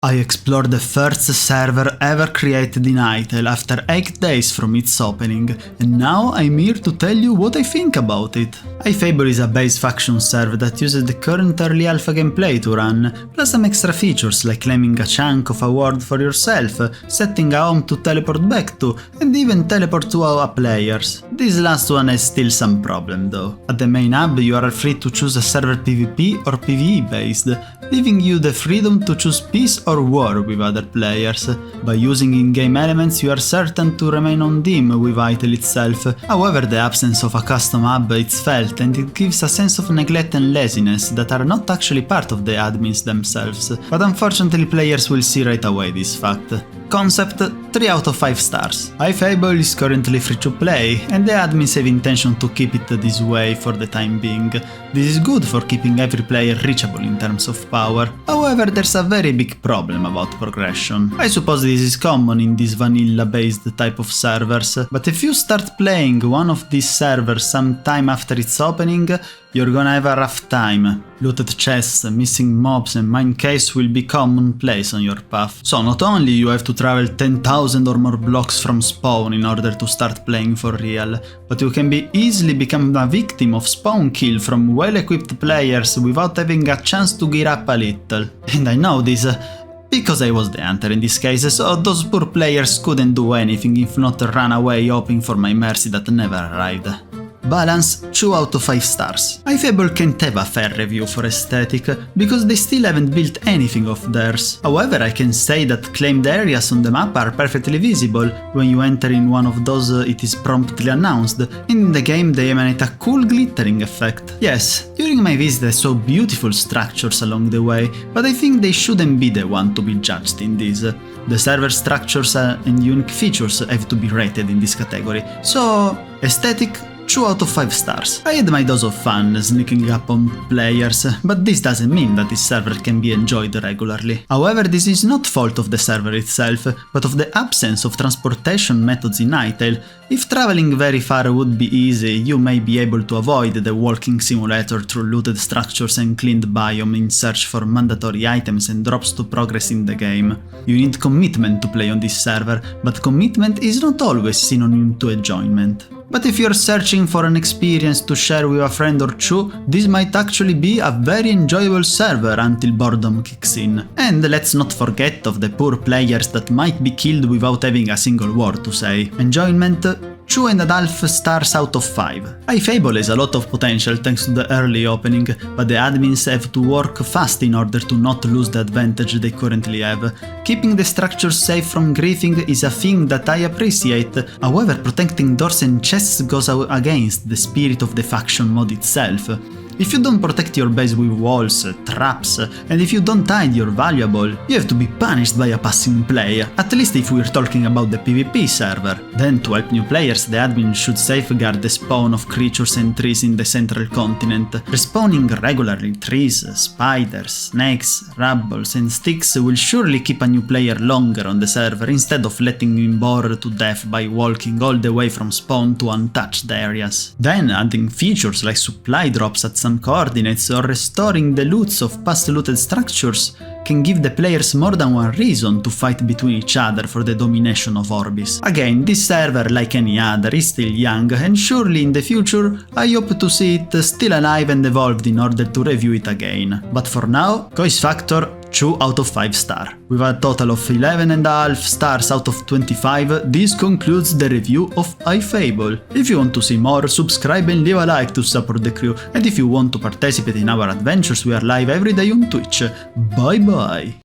I explored the first server ever created in Hytale after 8 days from its opening, and now I'm here to tell you what I think about it. Hyfable is a base faction server that uses the current early alpha gameplay to run, plus some extra features like claiming a chunk of a world for yourself, setting a home to teleport back to, and even teleport to our players. This last one has still some problem though. At the main hub you are free to choose a server PvP or PvE based, leaving you the freedom to choose peace or war with other players. By using in-game elements you are certain to remain on team with Hytale itself, however the absence of a custom hub is felt and it gives a sense of neglect and laziness that are not actually part of the admins themselves, but unfortunately players will see right away this fact. Concept 3 out of 5 stars. Hyfable is currently free to play, and the admins have intention to keep it this way for the time being. This is good for keeping every player reachable in terms of power. However, there's a very big problem about progression. I suppose this is common in these vanilla-based type of servers, but if you start playing one of these servers some time after its opening, you're gonna have a rough time. Looted chests, missing mobs and mine caves will be commonplace on your path. So not only you have to travel 10,000 or more blocks from spawn in order to start playing for real, but you can be easily become a victim of spawn kill from well-equipped players without having a chance to gear up a little. And I know this because I was the hunter in this case, so those poor players couldn't do anything if not run away hoping for my mercy that never arrived. Balance 2 out of 5 stars. Hyfable can't have a fair review for aesthetic, because they still haven't built anything of theirs. However, I can say that claimed areas on the map are perfectly visible. When you enter in one of those, it is promptly announced, and in the game they emanate a cool glittering effect. Yes, during my visit I saw beautiful structures along the way, but I think they shouldn't be the one to be judged in this. The server structures and unique features have to be rated in this category, so aesthetic 2 out of 5 stars. I had my dose of fun sneaking up on players, but this doesn't mean that this server can be enjoyed regularly. However, this is not fault of the server itself, but of the absence of transportation methods in Hytale. If traveling very far would be easy, you may be able to avoid the walking simulator through looted structures and cleaned biome in search for mandatory items and drops to progress in the game. You need commitment to play on this server, but commitment is not always synonym to enjoyment. But if you're searching for an experience to share with a friend or two, this might actually be a very enjoyable server until boredom kicks in. And let's not forget of the poor players that might be killed without having a single word to say. Enjoyment 2.5 stars out of 5. Hyfable has a lot of potential thanks to the early opening, but the admins have to work fast in order to not lose the advantage they currently have. Keeping the structure safe from griefing is a thing that I appreciate, however protecting doors and chests goes against the spirit of the faction mod itself. If you don't protect your base with walls, traps, and if you don't hide your valuable, you have to be punished by a passing player, at least if we're talking about the PvP server. Then to help new players, the admin should safeguard the spawn of creatures and trees in the central continent. Respawning regularly trees, spiders, snakes, rubbles and sticks will surely keep a new player longer on the server instead of letting him bore to death by walking all the way from spawn to untouched areas. Then adding features like supply drops at some coordinates or restoring the loots of past looted structures can give the players more than one reason to fight between each other for the domination of Orbis. Again, this server, like any other, is still young, and surely in the future I hope to see it still alive and evolved in order to review it again. But for now, Choice Factor 2 out of 5 star. With a total of 11.5 stars out of 25, this concludes the review of Hyfable. If you want to see more, subscribe and leave a like to support the crew, and if you want to participate in our adventures, we are live every day on Twitch. Bye bye!